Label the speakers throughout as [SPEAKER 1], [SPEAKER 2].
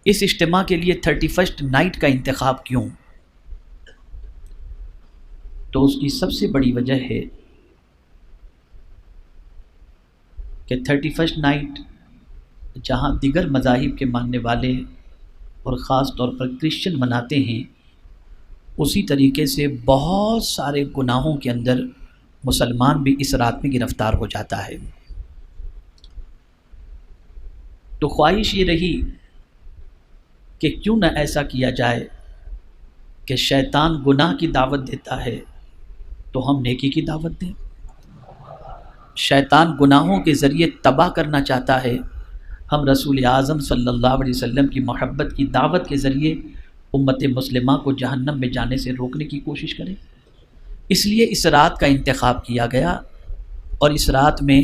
[SPEAKER 1] اس اجتماع کے لیے 31 نائٹ کا انتخاب کیوں؟ تو اس کی سب سے بڑی وجہ ہے کہ 31 نائٹ جہاں دیگر مذاہب کے ماننے والے اور خاص طور پر کرسچن مناتے ہیں، اسی طریقے سے بہت سارے گناہوں کے اندر مسلمان بھی اس رات میں گرفتار ہو جاتا ہے۔ تو خواہش یہ رہی کہ کیوں نہ ایسا کیا جائے کہ شیطان گناہ کی دعوت دیتا ہے تو ہم نیکی کی دعوت دیں۔ شیطان گناہوں کے ذریعے تباہ کرنا چاہتا ہے، ہم رسول اعظم صلی اللہ علیہ وسلم کی محبت کی دعوت کے ذریعے امت مسلمہ کو جہنم میں جانے سے روکنے کی کوشش کریں۔ اس لیے اس رات کا انتخاب کیا گیا، اور اس رات میں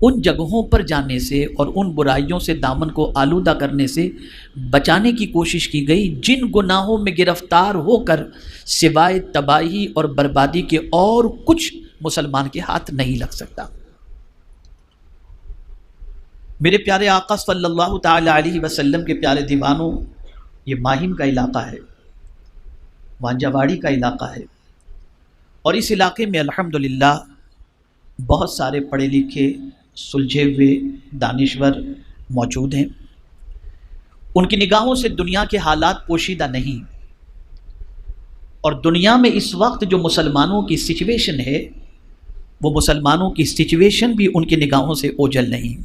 [SPEAKER 1] ان جگہوں پر جانے سے اور ان برائیوں سے دامن کو آلودہ کرنے سے بچانے کی کوشش کی گئی جن گناہوں میں گرفتار ہو کر سوائے تباہی اور بربادی کے اور کچھ مسلمان کے ہاتھ نہیں لگ سکتا۔ میرے پیارے آقا صلی اللہ تعالی علیہ وسلم کے پیارے دیوانوں، یہ ماہم کا علاقہ ہے، وانجاواڑی کا علاقہ ہے، اور اس علاقے میں الحمدللہ بہت سارے پڑھے لکھے سلجھے ہوئے دانشور موجود ہیں۔ ان کی نگاہوں سے دنیا کے حالات پوشیدہ نہیں، اور دنیا میں اس وقت جو مسلمانوں کی سچویشن ہے، وہ مسلمانوں کی سچویشن بھی ان کی نگاہوں سے اوجھل نہیں۔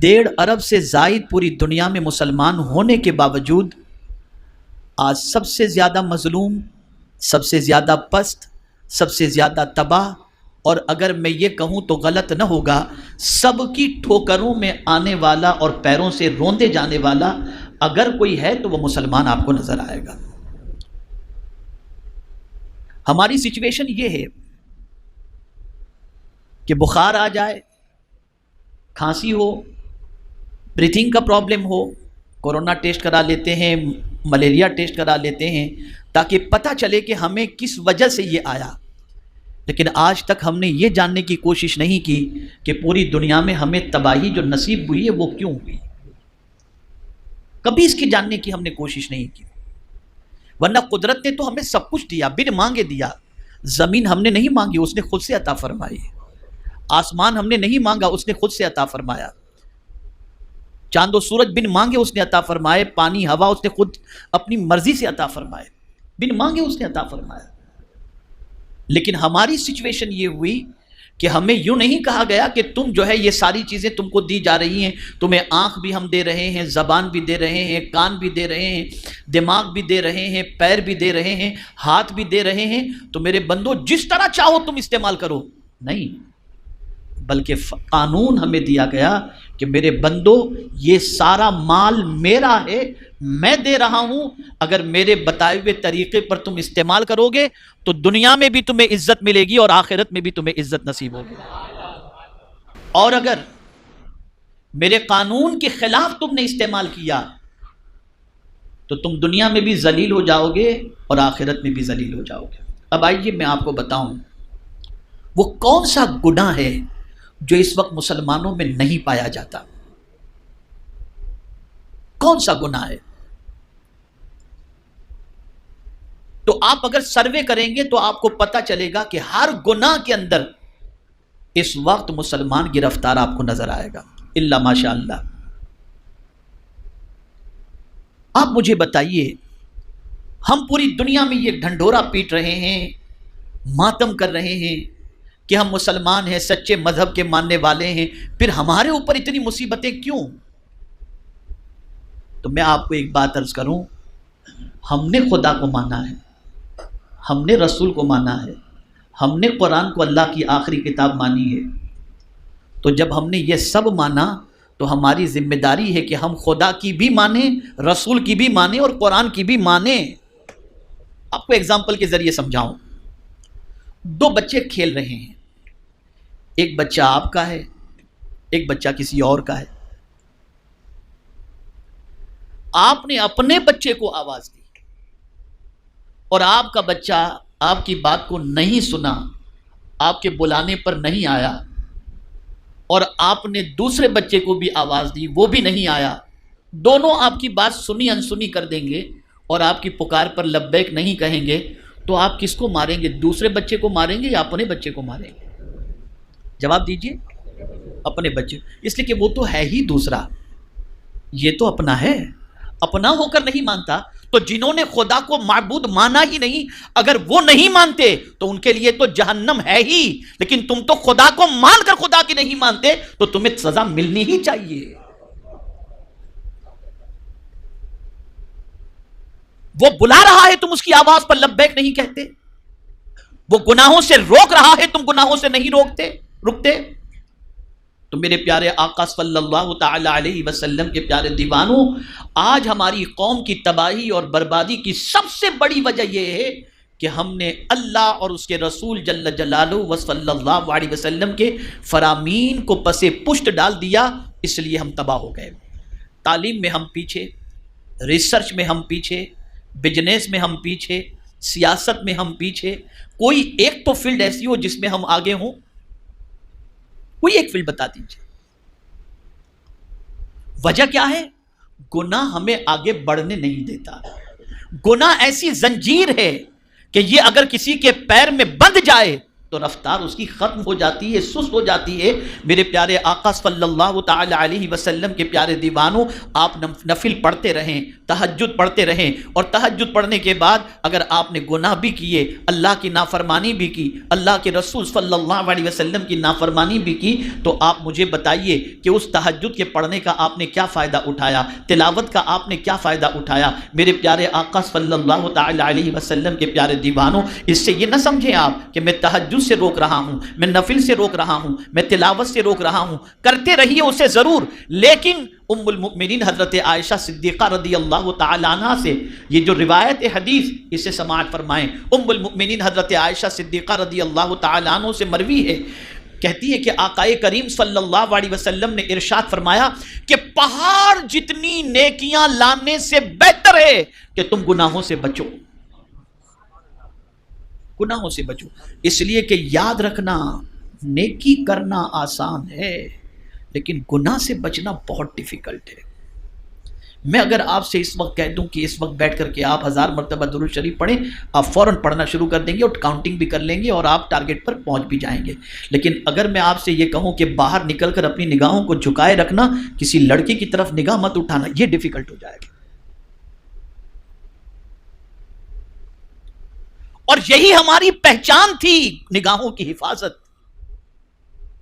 [SPEAKER 1] 1.5 ارب سے زائد پوری دنیا میں مسلمان ہونے کے باوجود آج سب سے زیادہ مظلوم، سب سے زیادہ پست، سب سے زیادہ تباہ، اور اگر میں یہ کہوں تو غلط نہ ہوگا، سب کی ٹھوکروں میں آنے والا اور پیروں سے روندے جانے والا اگر کوئی ہے تو وہ مسلمان آپ کو نظر آئے گا۔ ہماری سچویشن یہ ہے کہ بخار آ جائے، کھانسی ہو، بریتھنگ کا پرابلم ہو، کورونا ٹیسٹ کرا لیتے ہیں، ملیریا ٹیسٹ کرا لیتے ہیں تاکہ پتہ چلے کہ ہمیں کس وجہ سے یہ آیا، لیکن آج تک ہم نے یہ جاننے کی کوشش نہیں کی کہ پوری دنیا میں ہمیں تباہی جو نصیب ہوئی ہے وہ کیوں ہوئی۔ کبھی اس کی جاننے کی ہم نے کوشش نہیں کی، ورنہ قدرت نے تو ہمیں سب کچھ دیا، بن مانگے دیا۔ زمین ہم نے نہیں مانگی، اس نے خود سے عطا فرمائی۔ آسمان ہم نے نہیں مانگا، اس نے خود سے عطا فرمایا۔ چاند و سورج بن مانگے اس نے عطا فرمائے، پانی ہوا اس نے خود اپنی مرضی سے عطا فرمائے، بن مانگے اس نے عطا فرمایا۔ لیکن ہماری سچویشن یہ ہوئی کہ ہمیں یوں نہیں کہا گیا کہ تم جو ہے یہ ساری چیزیں تم کو دی جا رہی ہیں، تمہیں آنکھ بھی ہم دے رہے ہیں، زبان بھی دے رہے ہیں، کان بھی دے رہے ہیں، دماغ بھی دے رہے ہیں، پیر بھی دے رہے ہیں، ہاتھ بھی دے رہے ہیں، تو میرے بندو جس طرح چاہو تم استعمال کرو۔ نہیں، بلکہ قانون ہمیں دیا گیا کہ میرے بندو یہ سارا مال میرا ہے، میں دے رہا ہوں، اگر میرے بتائے ہوئے طریقے پر تم استعمال کرو گے تو دنیا میں بھی تمہیں عزت ملے گی اور آخرت میں بھی تمہیں عزت نصیب ہوگی، اور اگر میرے قانون کے خلاف تم نے استعمال کیا تو تم دنیا میں بھی ذلیل ہو جاؤ گے اور آخرت میں بھی ذلیل ہو جاؤ گے۔ اب آئیے میں آپ کو بتاؤں وہ کون سا گناہ ہے جو اس وقت مسلمانوں میں نہیں پایا جاتا۔ کون سا گناہ ہے؟ تو آپ اگر سروے کریں گے تو آپ کو پتہ چلے گا کہ ہر گناہ کے اندر اس وقت مسلمان گرفتار آپ کو نظر آئے گا، الا ماشاء اللہ۔ آپ مجھے بتائیے، ہم پوری دنیا میں یہ ڈھنڈورا پیٹ رہے ہیں، ماتم کر رہے ہیں کہ ہم مسلمان ہیں، سچے مذہب کے ماننے والے ہیں، پھر ہمارے اوپر اتنی مصیبتیں کیوں؟ تو میں آپ کو ایک بات عرض کروں، ہم نے خدا کو مانا ہے، ہم نے رسول کو مانا ہے، ہم نے قرآن کو اللہ کی آخری کتاب مانی ہے، تو جب ہم نے یہ سب مانا تو ہماری ذمہ داری ہے کہ ہم خدا کی بھی مانیں، رسول کی بھی مانیں اور قرآن کی بھی مانیں۔ آپ کو ایگزامپل کے ذریعے سمجھاؤں، 2 بچے کھیل رہے ہیں، ایک بچہ آپ کا ہے، ایک بچہ کسی اور کا ہے۔ آپ نے اپنے بچے کو آواز دی اور آپ کا بچہ آپ کی بات کو نہیں سنا، آپ کے بلانے پر نہیں آیا، اور آپ نے دوسرے بچے کو بھی آواز دی، وہ بھی نہیں آیا۔ دونوں آپ کی بات سنی انسنی کر دیں گے اور آپ کی پکار پر لبیک نہیں کہیں گے، تو آپ کس کو ماریں گے؟ دوسرے بچے کو ماریں گے یا اپنے بچے کو ماریں گے؟ جواب دیجئے۔ اپنے بچے، اس لیے کہ وہ تو ہے ہی دوسرا، یہ تو اپنا ہے، اپنا ہو کر نہیں مانتا۔ تو جنہوں نے خدا کو معبود مانا ہی نہیں، اگر وہ نہیں مانتے تو ان کے لیے تو جہنم ہے ہی، لیکن تم تو خدا کو مان کر خدا کی نہیں مانتے، تو تمہیں سزا ملنی ہی چاہیے۔ وہ بلا رہا ہے، تم اس کی آواز پر لبیک نہیں کہتے، وہ گناہوں سے روک رہا ہے، تم گناہوں سے نہیں رکتے۔ تو میرے پیارے آقا صلی اللہ تعالی علیہ وسلم کے پیارے دیوانوں، آج ہماری قوم کی تباہی اور بربادی کی سب سے بڑی وجہ یہ ہے کہ ہم نے اللہ اور اس کے رسول جل جلالہ و صلی اللہ علیہ وسلم کے فرامین کو پسے پشت ڈال دیا، اس لیے ہم تباہ ہو گئے۔ تعلیم میں ہم پیچھے، ریسرچ میں ہم پیچھے، بزنس میں ہم پیچھے، سیاست میں ہم پیچھے۔ کوئی ایک تو فیلڈ ایسی ہو جس میں ہم آگے ہوں، کوئی ایک فیلڈ بتا دیجیے۔ وجہ کیا ہے؟ گناہ ہمیں آگے بڑھنے نہیں دیتا۔ گناہ ایسی زنجیر ہے کہ یہ اگر کسی کے پیر میں بندھ جائے تو رفتار اس کی ختم ہو جاتی ہے، سست ہو جاتی ہے۔ میرے پیارے آقا صلی اللہ تعالی علیہ وسلم کے پیارے دیوانوں، آپ نفل پڑھتے رہیں، تہجد پڑھتے رہیں، اور تہجد پڑھنے کے بعد اگر آپ نے گناہ بھی کیے، اللہ کی نافرمانی بھی کی، اللہ کے رسول صلی اللہ علیہ وسلم کی نافرمانی بھی کی، تو آپ مجھے بتائیے کہ اس تہجد کے پڑھنے کا آپ نے کیا فائدہ اٹھایا، تلاوت کا آپ نے کیا فائدہ اٹھایا؟ میرے پیارے آقا صلی اللہ تعالی علیہ وسلم کے پیارے دیوانوں، اس سے یہ نہ سمجھیں آپ کہ میں تہجد سے روک رہا ہوں، میں نفل سے روک رہا ہوں، میں تلاوت سے روک رہا ہوں، کرتے رہیے اسے ضرور، لیکن ام المؤمنین حضرت عائشہ صدیقہ رضی اللہ تعالی عنہ سے یہ جو روایت حدیث، اسے سماعت فرمائیں۔ ام المؤمنین حضرت عائشہ صدیقہ رضی اللہ تعالی عنہ سے مروی ہے، کہتی ہے کہ آقا کریم صلی اللہ علیہ وسلم نے ارشاد فرمایا کہ پہاڑ جتنی نیکیاں لانے سے بہتر ہے کہ تم گناہوں سے بچو، گناہوں سے بچو۔ اس لیے کہ یاد رکھنا، نیکی کرنا آسان ہے، لیکن گناہ سے بچنا بہت ڈیفیکلٹ ہے۔ میں اگر آپ سے اس وقت کہہ دوں کہ اس وقت بیٹھ کر کے آپ 1000 مرتبہ درود شریف پڑھیں، آپ فوراً پڑھنا شروع کر دیں گے اور کاؤنٹنگ بھی کر لیں گے اور آپ ٹارگٹ پر پہنچ بھی جائیں گے۔ لیکن اگر میں آپ سے یہ کہوں کہ باہر نکل کر اپنی نگاہوں کو جھکائے رکھنا، کسی لڑکی کی طرف نگاہ مت اٹھانا، یہ ڈیفیکلٹ ہو جائے گا۔ اور یہی ہماری پہچان تھی، نگاہوں کی حفاظت۔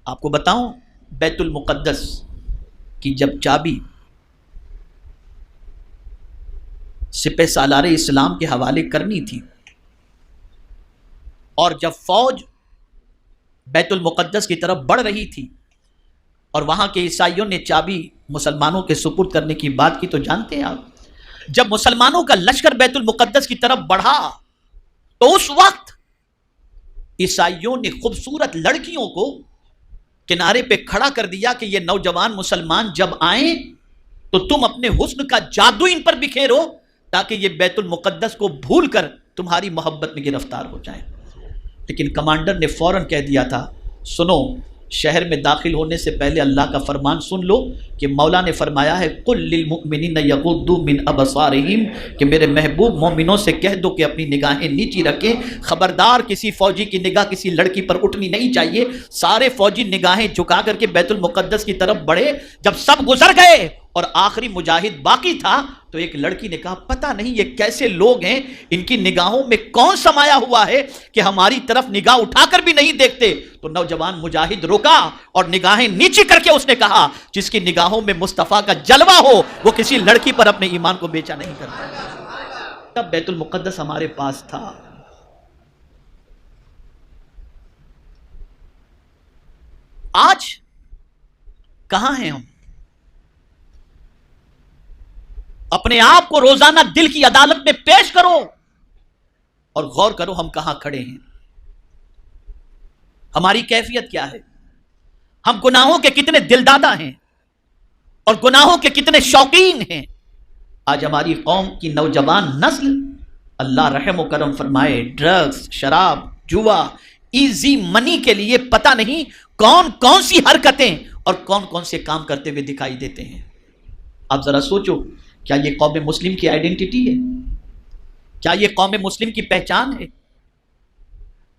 [SPEAKER 1] آپ کو بتاؤں، بیت المقدس کی جب چابی سپہ سالار اسلام کے حوالے کرنی تھی، اور جب فوج بیت المقدس کی طرف بڑھ رہی تھی اور وہاں کے عیسائیوں نے چابی مسلمانوں کے سپرد کرنے کی بات کی، تو جانتے ہیں آپ، جب مسلمانوں کا لشکر بیت المقدس کی طرف بڑھا تو اس وقت عیسائیوں نے خوبصورت لڑکیوں کو کنارے پہ کھڑا کر دیا کہ یہ نوجوان مسلمان جب آئیں تو تم اپنے حسن کا جادو ان پر بکھیرو، تاکہ یہ بیت المقدس کو بھول کر تمہاری محبت میں گرفتار ہو جائیں۔ لیکن کمانڈر نے فوراً کہہ دیا تھا، سنو، شہر میں داخل ہونے سے پہلے اللہ کا فرمان سن لو کہ مولا نے فرمایا ہے قُلْ لِلْمُؤْمِنِينَ يَغُضُّوا مِنْ أَبْصَارِهِمْ، کہ میرے محبوب مومنوں سے کہہ دو کہ اپنی نگاہیں نیچی رکھیں۔ خبردار کسی فوجی کی نگاہ کسی لڑکی پر اٹھنی نہیں چاہیے۔ سارے فوجی نگاہیں جھکا کر کے بیت المقدس کی طرف بڑھے۔ جب سب گزر گئے اور آخری مجاہد باقی تھا تو ایک لڑکی نے کہا، پتہ نہیں یہ کیسے لوگ ہیں، ان کی نگاہوں میں کون سمایا ہوا ہے کہ ہماری طرف نگاہ اٹھا کر بھی نہیں دیکھتے۔ تو نوجوان مجاہد رکا اور نگاہیں نیچی کر کے اس نے کہا، جس کی نگاہوں میں مصطفیٰ کا جلوہ ہو وہ کسی لڑکی پر اپنے ایمان کو بیچا نہیں کرتا۔ تب بیت المقدس ہمارے پاس تھا۔ آج کہاں ہیں ہم؟ اپنے آپ کو روزانہ دل کی عدالت میں پیش کرو اور غور کرو ہم کہاں کھڑے ہیں، ہماری کیفیت کیا ہے، ہم گناہوں کے کتنے دلدادہ ہیں اور گناہوں کے کتنے شوقین ہیں۔ آج ہماری قوم کی نوجوان نسل، اللہ رحم و کرم فرمائے، ڈرگز، شراب، جوا، ایزی منی کے لیے پتہ نہیں کون کون سی حرکتیں اور کون کون سے کام کرتے ہوئے دکھائی دیتے ہیں۔ آپ ذرا سوچو، کیا یہ قوم مسلم کی آئیڈینٹی ہے؟ کیا یہ قوم مسلم کی پہچان ہے؟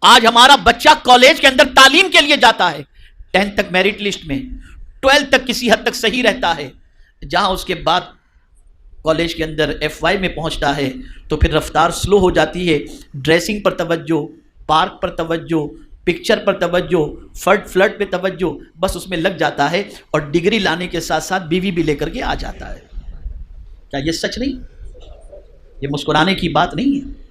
[SPEAKER 1] آج ہمارا بچہ کالج کے اندر تعلیم کے لیے جاتا ہے، 10 تک میرٹ لسٹ میں، 12 تک کسی حد تک صحیح رہتا ہے، جہاں اس کے بعد کالج کے اندر FY میں پہنچتا ہے تو پھر رفتار سلو ہو جاتی ہے، ڈریسنگ پر توجہ، پارک پر توجہ، پکچر پر توجہ، فلرٹ پہ توجہ، بس اس میں لگ جاتا ہے، اور ڈگری لانے کے ساتھ ساتھ بیوی بھی لے کر کے آ جاتا ہے۔ کیا یہ سچ نہیں؟ یہ مسکرانے کی بات نہیں ہے۔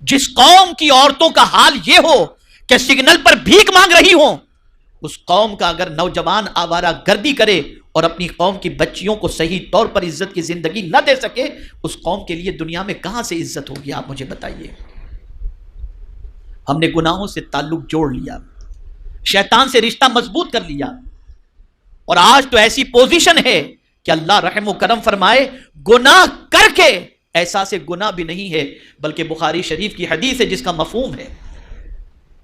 [SPEAKER 1] جس قوم کی عورتوں کا حال یہ ہو کہ سگنل پر بھیک مانگ رہی ہوں، اس قوم کا اگر نوجوان آوارہ گردی کرے اور اپنی قوم کی بچیوں کو صحیح طور پر عزت کی زندگی نہ دے سکے، اس قوم کے لیے دنیا میں کہاں سے عزت ہوگی؟ آپ مجھے بتائیے۔ ہم نے گناہوں سے تعلق جوڑ لیا، شیطان سے رشتہ مضبوط کر لیا، اور آج تو ایسی پوزیشن ہے کہ اللہ رحم و کرم فرمائے، گناہ کر کے احساس گناہ بھی نہیں ہے، بلکہ بخاری شریف کی حدیث ہے جس کا مفہوم ہے،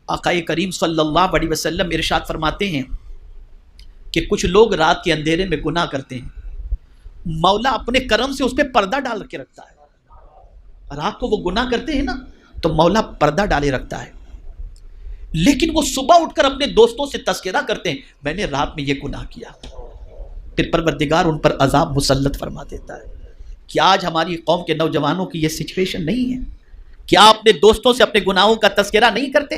[SPEAKER 1] آقا کریم صلی اللہ علیہ وسلم ارشاد فرماتے ہیں کہ کچھ لوگ رات کے اندھیرے میں گناہ کرتے ہیں، مولا اپنے کرم سے اس پہ پردہ ڈال کے رکھتا ہے۔ رات کو وہ گناہ کرتے ہیں نا تو مولا پردہ ڈالے رکھتا ہے، لیکن وہ صبح اٹھ کر اپنے دوستوں سے تذکرہ کرتے ہیں، میں نے رات میں یہ گناہ کیا، پھر پروردگار ان پر عذاب مسلط فرما دیتا ہے۔ کیا آج ہماری قوم کے نوجوانوں کی یہ سچویشن نہیں ہے؟ کیا اپنے دوستوں سے اپنے گناہوں کا تذکرہ نہیں کرتے؟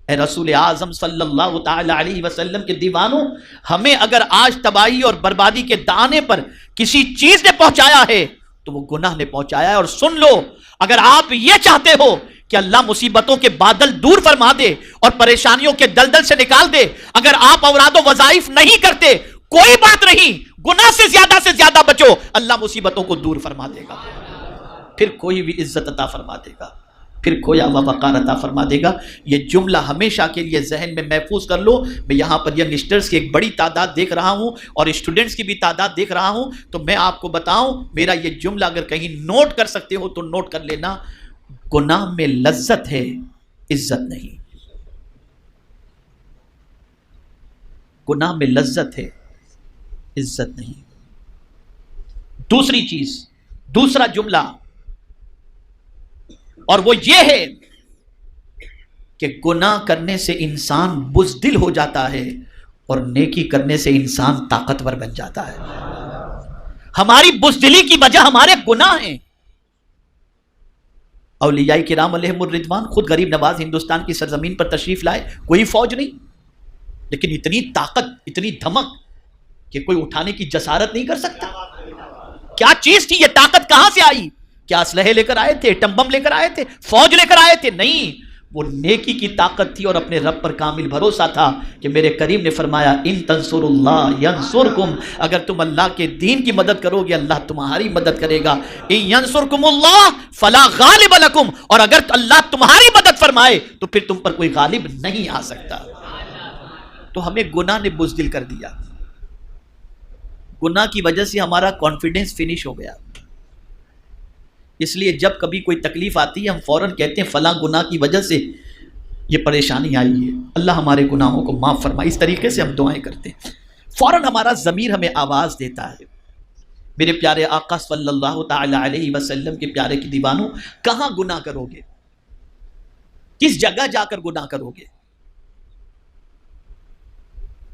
[SPEAKER 1] اے رسول اعظم صلی اللہ تعالی علیہ وسلم کے دیوانوں، ہمیں اگر آج تباہی اور بربادی کے دانے پر کسی چیز نے پہنچایا ہے تو وہ گناہ نے پہنچایا ہے۔ اور سن لو، اگر آپ یہ چاہتے ہو کہ اللہ مصیبتوں کے بادل دور فرما دے اور پریشانیوں کے دلدل سے نکال دے، اگر آپ اوراد و وظائف نہیں کرتے، کوئی بات نہیں، گناہ سے زیادہ بچو، اللہ مصیبتوں کو دور فرما دے گا، پھر کوئی بھی عزت عطا فرما دے گا، پھر کھویا ہوا وقار عطا فرما دے گا۔ یہ جملہ ہمیشہ کے لیے ذہن میں محفوظ کر لو۔ میں یہاں پر ینگسٹرز کی ایک بڑی تعداد دیکھ رہا ہوں اور اسٹوڈنٹس کی بھی تعداد دیکھ رہا ہوں، تو میں آپ کو بتاؤں، میرا یہ جملہ اگر کہیں نوٹ کر سکتے ہو تو نوٹ کر لینا، گناہ میں لذت ہے، عزت نہیں۔ گناہ میں لذت ہے، عزت نہیں۔ دوسری چیز، دوسرا جملہ، اور وہ یہ ہے کہ گناہ کرنے سے انسان بزدل ہو جاتا ہے اور نیکی کرنے سے انسان طاقتور بن جاتا ہے۔ ہماری بزدلی کی وجہ ہمارے گناہ ہیں۔ اولیاء کرام علیہم الرضوان خود غریب نواز ہندوستان کی سرزمین پر تشریف لائے، کوئی فوج نہیں، لیکن اتنی طاقت، اتنی دھمک کہ کوئی اٹھانے کی جسارت نہیں کر سکتا۔ کیا چیز تھی یہ طاقت؟ کہاں سے آئی؟ کیا اسلحے لے کر آئے تھے؟ ٹمبم لے کر آئے تھے؟ فوج لے کر آئے تھے؟ نہیں، وہ نیکی کی طاقت تھی اور اپنے رب پر کامل بھروسہ تھا کہ میرے کریم نے فرمایا ان تنصروا اللہ ینصرکم، اگر تم اللہ کے دین کی مدد کرو گے اللہ تمہاری مدد کرے گا، ان ینصرکم اللہ فلا غالب لکم، اور اگر اللہ تمہاری مدد فرمائے تو پھر تم پر کوئی غالب نہیں آ سکتا۔ تو ہمیں گناہ نے بزدل کر دیا، گناہ کی وجہ سے ہمارا کانفیڈنس فنش ہو گیا۔ اس لیے جب کبھی کوئی تکلیف آتی ہے ہم فوراً کہتے ہیں فلاں گناہ کی وجہ سے یہ پریشانی آئی ہے، اللہ ہمارے گناہوں کو معاف فرمائے، اس طریقے سے ہم دعائیں کرتے ہیں، فوراً ہمارا ضمیر ہمیں آواز دیتا ہے۔ میرے پیارے آقا صلی اللہ تعالی علیہ وسلم کے پیارے کی دیوانوں، کہاں گناہ کرو گے؟ کس جگہ جا کر گناہ کرو گے؟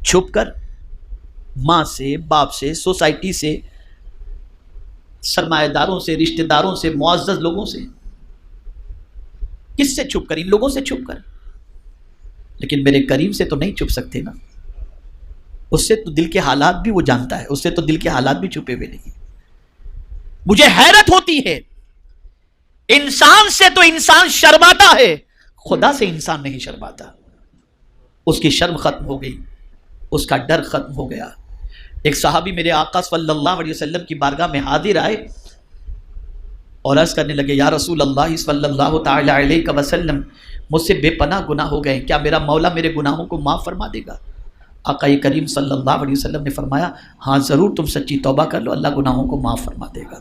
[SPEAKER 1] چھپ کر؟ ماں سے، باپ سے، سوسائٹی سے، سرمایہ داروں سے، رشتہ داروں سے، معزز لوگوں سے؟ کس سے چھپ کر؟ ان لوگوں سے چھپ کر۔ لیکن میرے کریم سے تو نہیں چھپ سکتے نا، اس سے تو دل کے حالات بھی وہ جانتا ہے، اس سے تو دل کے حالات بھی چھپے ہوئے نہیں۔ مجھے حیرت ہوتی ہے، انسان سے تو انسان شرماتا ہے، خدا سے انسان نہیں شرماتا۔ اس کی شرم ختم ہو گئی، اس کا ڈر ختم ہو گیا۔ ایک صحابی میرے آقا صلی اللہ علیہ وسلم کی بارگاہ میں حاضر آئے اور عرض کرنے لگے، یا رسول اللہ صلی اللہ تعالی علیہ وسلم، مجھ سے بے پناہ گناہ ہو گئے، کیا میرا مولا میرے گناہوں کو معاف فرما دے گا؟ آقا کریم صلی اللہ علیہ وسلم نے فرمایا، ہاں ضرور، تم سچی توبہ کر لو، اللہ گناہوں کو معاف فرما دے گا۔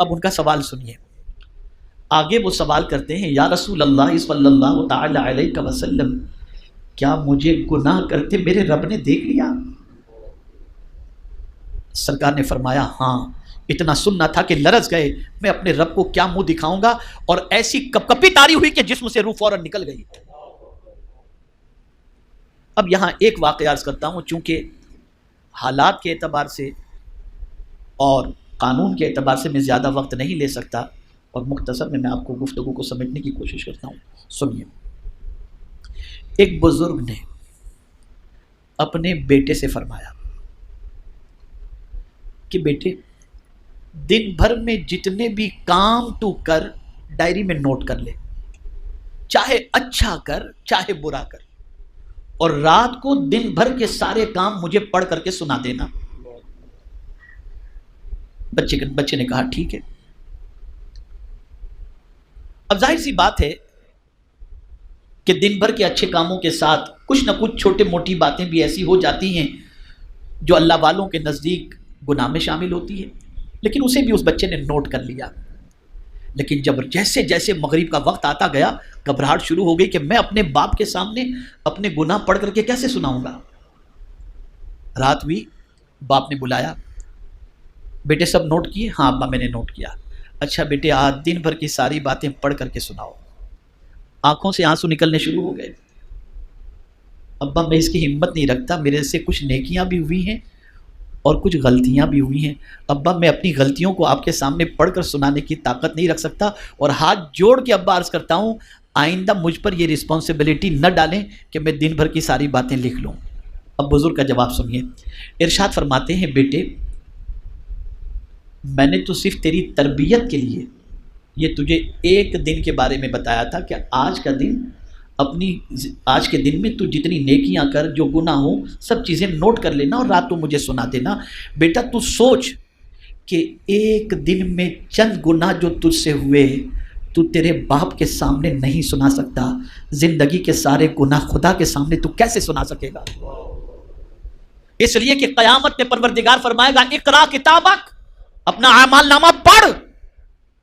[SPEAKER 1] اب ان کا سوال سنیے، آگے وہ سوال کرتے ہیں، یا رسول اللہ صلی اللہ تعالی علیہ وسلم، کیا مجھے گناہ کرتے میرے رب نے دیکھ لیا؟ سرکار نے فرمایا ہاں، اتنا سننا تھا کہ لرز گئے، میں اپنے رب کو کیا منہ دکھاؤں گا، اور ایسی کپ کپی تاری ہوئی کہ جسم سے روح فوراً نکل گئی۔ اب یہاں ایک واقعہ عرض کرتا ہوں، چونکہ حالات کے اعتبار سے اور قانون کے اعتبار سے میں زیادہ وقت نہیں لے سکتا، اور مختصر میں آپ کو گفتگو کو سمجھنے کی کوشش کرتا ہوں۔ سنیے، ایک بزرگ نے اپنے بیٹے سے فرمایا کہ بیٹے، دن بھر میں جتنے بھی کام تو کر ڈائری میں نوٹ کر لے، چاہے اچھا کر چاہے برا کر، اور رات کو دن بھر کے سارے کام مجھے پڑھ کر کے سنا دینا۔ بچے نے کہا ٹھیک ہے۔ اب ظاہر سی بات ہے کہ دن بھر کے اچھے کاموں کے ساتھ کچھ نہ کچھ چھوٹے موٹی باتیں بھی ایسی ہو جاتی ہیں جو اللہ والوں کے نزدیک گناہ میں شامل ہوتی ہے، لیکن اسے بھی اس بچے نے نوٹ کر لیا۔ لیکن جب جیسے جیسے مغرب کا وقت آتا گیا، گھبراہٹ شروع ہو گئی کہ میں اپنے باپ کے سامنے اپنے گناہ پڑھ کر کے کیسے سناؤں گا۔ رات ہوئی، باپ نے بلایا، بیٹے سب نوٹ کیے؟ ہاں ابا میں نے نوٹ کیا۔ اچھا بیٹے، آج دن بھر کی ساری باتیں پڑھ کر کے سناؤ۔ آنکھوں سے آنسو نکلنے شروع ہو گئے۔ ابا میں اس کی ہمت نہیں رکھتا، میرے سے کچھ نیکیاں بھی ہوئی ہیں اور کچھ غلطیاں بھی ہوئی ہیں۔ ابا میں اپنی غلطیوں کو آپ کے سامنے پڑھ کر سنانے کی طاقت نہیں رکھ سکتا، اور ہاتھ جوڑ کے ابا عرض کرتا ہوں آئندہ مجھ پر یہ رسپانسبلٹی نہ ڈالیں کہ میں دن بھر کی ساری باتیں لکھ لوں۔ اب بزرگ کا جواب سنیے، ارشاد فرماتے ہیں بیٹے، میں نے تو صرف تیری تربیت کے لیے یہ تجھے ایک دن کے بارے میں بتایا تھا کہ آج کے دن میں تو جتنی نیکیاں کر، جو گناہ ہوں سب چیزیں نوٹ کر لینا اور رات کو مجھے سنا دینا۔ بیٹا تو سوچ کہ ایک دن میں چند گناہ جو تجھ سے ہوئے تو تیرے باپ کے سامنے نہیں سنا سکتا، زندگی کے سارے گناہ خدا کے سامنے تو کیسے سنا سکے گا؟ اس لیے کہ قیامت میں پروردگار فرمائے گا اقرا کتابک، اپنا اعمال نامہ پڑھ،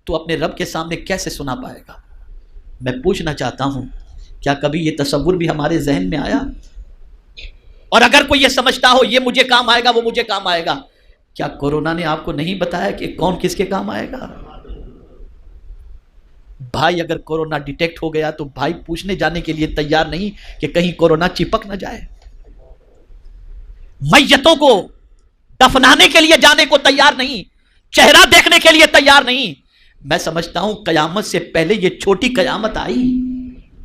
[SPEAKER 1] تو اپنے رب کے سامنے کیسے سنا پائے گا؟ میں پوچھنا چاہتا ہوں کیا کبھی یہ تصور بھی ہمارے ذہن میں آیا؟ اور اگر کوئی یہ سمجھتا ہو یہ مجھے کام آئے گا وہ مجھے کام آئے گا، کیا کورونا نے آپ کو نہیں بتایا کہ کون کس کے کام آئے گا؟ بھائی اگر کورونا ڈیٹیکٹ ہو گیا تو بھائی پوچھنے جانے کے لیے تیار نہیں کہ کہیں کورونا چپک نہ جائے، میتوں کو دفنانے کے لیے جانے کو تیار نہیں، چہرہ دیکھنے کے لیے تیار نہیں۔ میں سمجھتا ہوں قیامت سے پہلے یہ چھوٹی قیامت آئی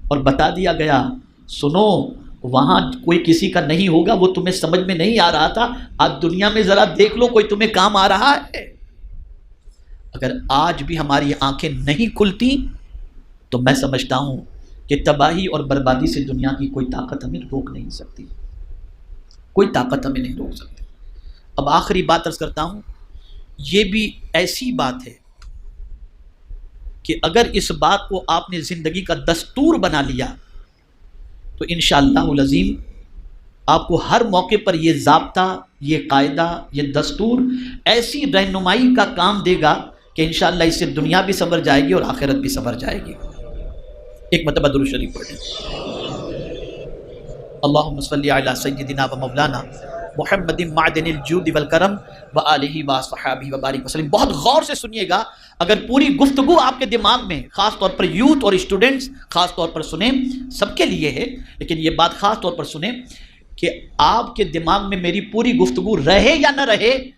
[SPEAKER 1] اور بتا دیا گیا سنو وہاں کوئی کسی کا نہیں ہوگا، وہ تمہیں سمجھ میں نہیں آ رہا تھا، آج دنیا میں ذرا دیکھ لو کوئی تمہیں کام آ رہا ہے۔ اگر آج بھی ہماری آنکھیں نہیں کھلتی تو میں سمجھتا ہوں کہ تباہی اور بربادی سے دنیا کی کوئی طاقت ہمیں روک نہیں سکتی، کوئی طاقت ہمیں نہیں روک سکتی۔ اب آخری بات عرض کرتا ہوں، یہ بھی ایسی بات ہے کہ اگر اس بات کو آپ نے زندگی کا دستور بنا لیا تو انشاءاللہ العظیم آپ کو ہر موقع پر یہ ضابطہ، یہ قاعدہ، یہ دستور ایسی رہنمائی کا کام دے گا کہ انشاءاللہ اس سے دنیا بھی سنور جائے گی اور آخرت بھی سنور جائے گی۔ ایک مرتبہ درود شریف پڑھیں۔ اللہم صلی علی سیدنا و مولانا محمد معدن الجود والکرم وآلہ وصحبہ وبارک وسلم۔ بہت غور سے سنیے گا، اگر پوری گفتگو آپ کے دماغ میں، خاص طور پر یوتھ اور اسٹوڈنٹس خاص طور پر سنیں، سب کے لیے ہے لیکن یہ بات خاص طور پر سنیں کہ آپ کے دماغ میں میری پوری گفتگو رہے یا نہ رہے،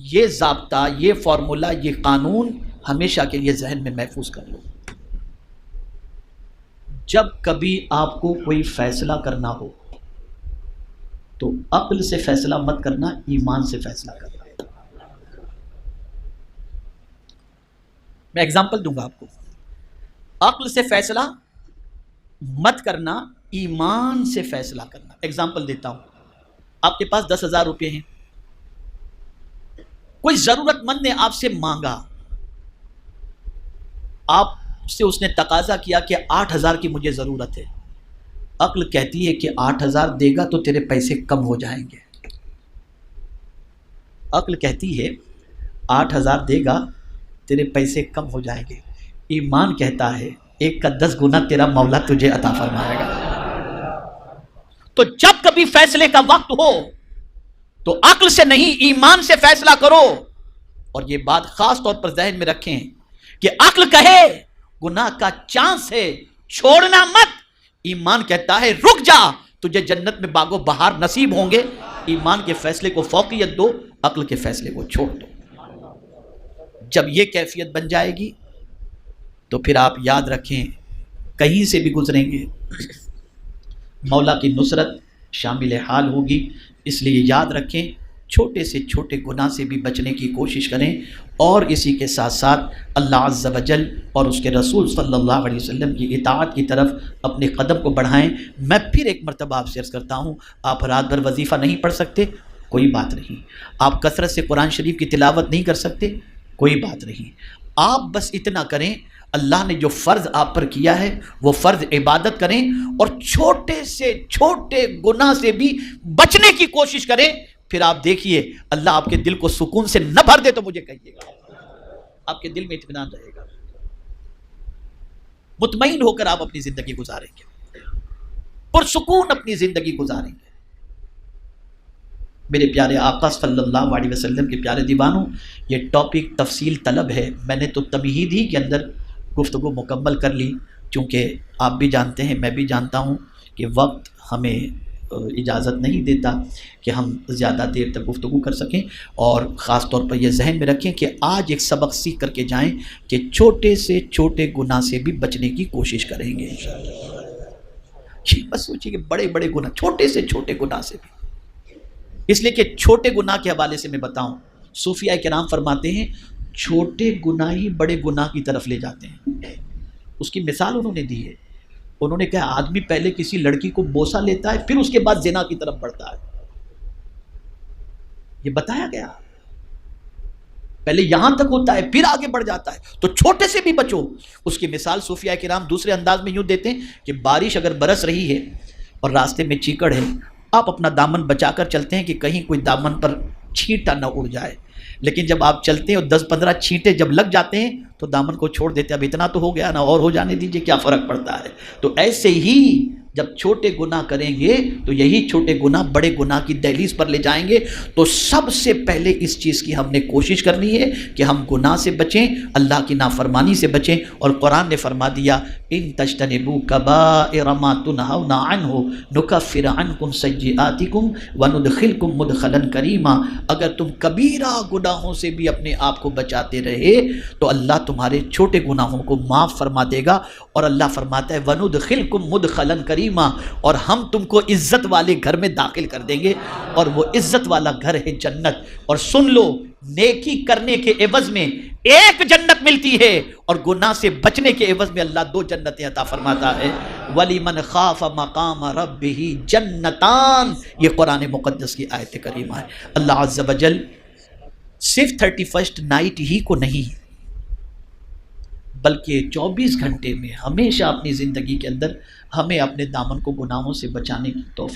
[SPEAKER 1] یہ ضابطہ، یہ فارمولا، یہ قانون ہمیشہ کے لیے ذہن میں محفوظ کر لو۔ جب کبھی آپ کو کوئی فیصلہ کرنا ہو تو عقل سے فیصلہ مت کرنا، ایمان سے فیصلہ کرنا۔ میں ایگزامپل دوں گا آپ کو، عقل سے فیصلہ مت کرنا، ایمان سے فیصلہ کرنا۔ ایگزامپل دیتا ہوں، آپ کے پاس 10,000 روپے ہیں، کوئی ضرورت مند نے آپ سے مانگا، آپ سے اس نے تقاضا کیا کہ 8,000 کی مجھے ضرورت ہے۔ عقل کہتی ہے کہ 8,000 دے گا تو تیرے پیسے کم ہو جائیں گے، عقل کہتی ہے 8,000 دے گا تیرے پیسے کم ہو جائیں گے۔ ایمان کہتا ہے 1 کا 10 گنا تیرا مولا تجھے عطا فرمائے گا۔ تو جب کبھی فیصلے کا وقت ہو تو عقل سے نہیں ایمان سے فیصلہ کرو. اور یہ بات خاص طور پر ذہن میں رکھیں کہ عقل کہے گناہ کا چانس ہے چھوڑنا مت، ایمان کہتا ہے رک جا، تجھے جنت میں باغ و بہار نصیب ہوں گے. ایمان کے فیصلے کو فوقیت دو، عقل کے فیصلے کو چھوڑ دو. جب یہ کیفیت بن جائے گی تو پھر آپ یاد رکھیں کہیں سے بھی گزریں گے مولا کی نصرت شامل حال ہوگی. اس لیے یاد رکھیں چھوٹے سے چھوٹے گناہ سے بھی بچنے کی کوشش کریں، اور اسی کے ساتھ ساتھ اللہ عز و جل اور اس کے رسول صلی اللہ علیہ وسلم کی اطاعت کی طرف اپنے قدم کو بڑھائیں. میں پھر ایک مرتبہ آپ سے عرض کرتا ہوں، آپ رات بھر وظیفہ نہیں پڑھ سکتے، کوئی بات نہیں. آپ کثرت سے قرآن شریف کی تلاوت نہیں کر سکتے، کوئی بات نہیں. آپ بس اتنا کریں، اللہ نے جو فرض آپ پر کیا ہے وہ فرض عبادت کریں، اور چھوٹے سے چھوٹے گناہ سے بھی بچنے کی کوشش کریں. پھر آپ دیکھیے اللہ آپ کے دل کو سکون سے نہ بھر دے تو مجھے کہیے گا، آپ کے دل میں اطمینان رہے گا، مطمئن ہو کر آپ اپنی زندگی گزاریں گے، پرسکون اپنی زندگی گزاریں گے. میرے پیارے آقا صلی اللہ علیہ وسلم کے پیارے دیوانوں، یہ ٹاپک تفصیل طلب ہے. میں نے تو تمہید ہی کے اندر گفتگو مکمل کر لی، چونکہ آپ بھی جانتے ہیں میں بھی جانتا ہوں کہ وقت ہمیں اجازت نہیں دیتا کہ ہم زیادہ دیر تک گفتگو کر سکیں. اور خاص طور پر یہ ذہن میں رکھیں کہ آج ایک سبق سیکھ کر کے جائیں کہ چھوٹے سے چھوٹے گناہ سے بھی بچنے کی کوشش کریں گے انشاءاللہ. بس سوچیے کہ بڑے بڑے گناہ، چھوٹے سے چھوٹے گناہ سے بھی، اس لیے کہ چھوٹے گناہ کے حوالے سے میں بتاؤں، صوفیاء کرام فرماتے ہیں چھوٹے گناہ ہی بڑے گناہ کی طرف لے جاتے ہیں. اس کی مثال انہوں نے دی ہے. انہوں نے کہا آدمی پہلے کسی لڑکی کو بوسہ لیتا ہے، پھر اس کے بعد زنا کی طرف بڑھتا ہے. یہ بتایا گیا، پہلے یہاں تک ہوتا ہے پھر آگے بڑھ جاتا ہے. تو چھوٹے سے بھی بچو. اس کی مثال صوفیاء کرام دوسرے انداز میں یوں دیتے ہیں کہ بارش اگر برس رہی ہے اور راستے میں چیکڑ ہے، آپ اپنا دامن بچا کر چلتے ہیں کہ کہیں کوئی دامن پر چھینٹا نہ اڑ جائے. لیکن جب آپ چلتے ہیں اور 10-15 چھینٹے جب لگ جاتے ہیں تو دامن کو چھوڑ دیتے ہیں، اب اتنا تو ہو گیا نا، اور ہو جانے دیجئے، کیا فرق پڑتا ہے. تو ایسے ہی جب چھوٹے گناہ کریں گے تو یہی چھوٹے گناہ بڑے گناہ کی دہلیز پر لے جائیں گے. تو سب سے پہلے اس چیز کی ہم نے کوشش کرنی ہے کہ ہم گناہ سے بچیں، اللہ کی نافرمانی سے بچیں. اور قرآن نے فرما دیا ان تجتنبوا کبائر ما تنہون عنہ نکفر عنکم سیئاتکم وندخلکم مدخلا کریما. اگر تم کبیرہ گناہوں سے بھی اپنے آپ کو بچاتے رہے تو اللہ تمہارے چھوٹے گناہوں کو معاف فرما دے گا. اور اللہ فرماتا ہے وندخلکم مدخلا کریما، اور ہم تم کو عزت والے گھر میں داخل کر دیں گے، اور وہ عزت والا گھر ہے جنت. اور سن لو، نیکی کرنے کے عوض میں ایک جنت ملتی ہے، اور گناہ سے بچنے کے عوض میں اللہ 2 جنتیں عطا فرماتا ہے. وَلِمَنْ خَافَ مَقَامَ رَبِّهِ جَنَّتَانِ، یہ قرآن مقدس کی آیت کریمہ ہے. اللہ عز و جل صرف 31st نائٹ ہی کو نہیں بلکہ 24 گھنٹے میں ہمیشہ اپنی زندگی کے اندر ہمیں اپنے دامن کو گناہوں سے بچانے کی توفیق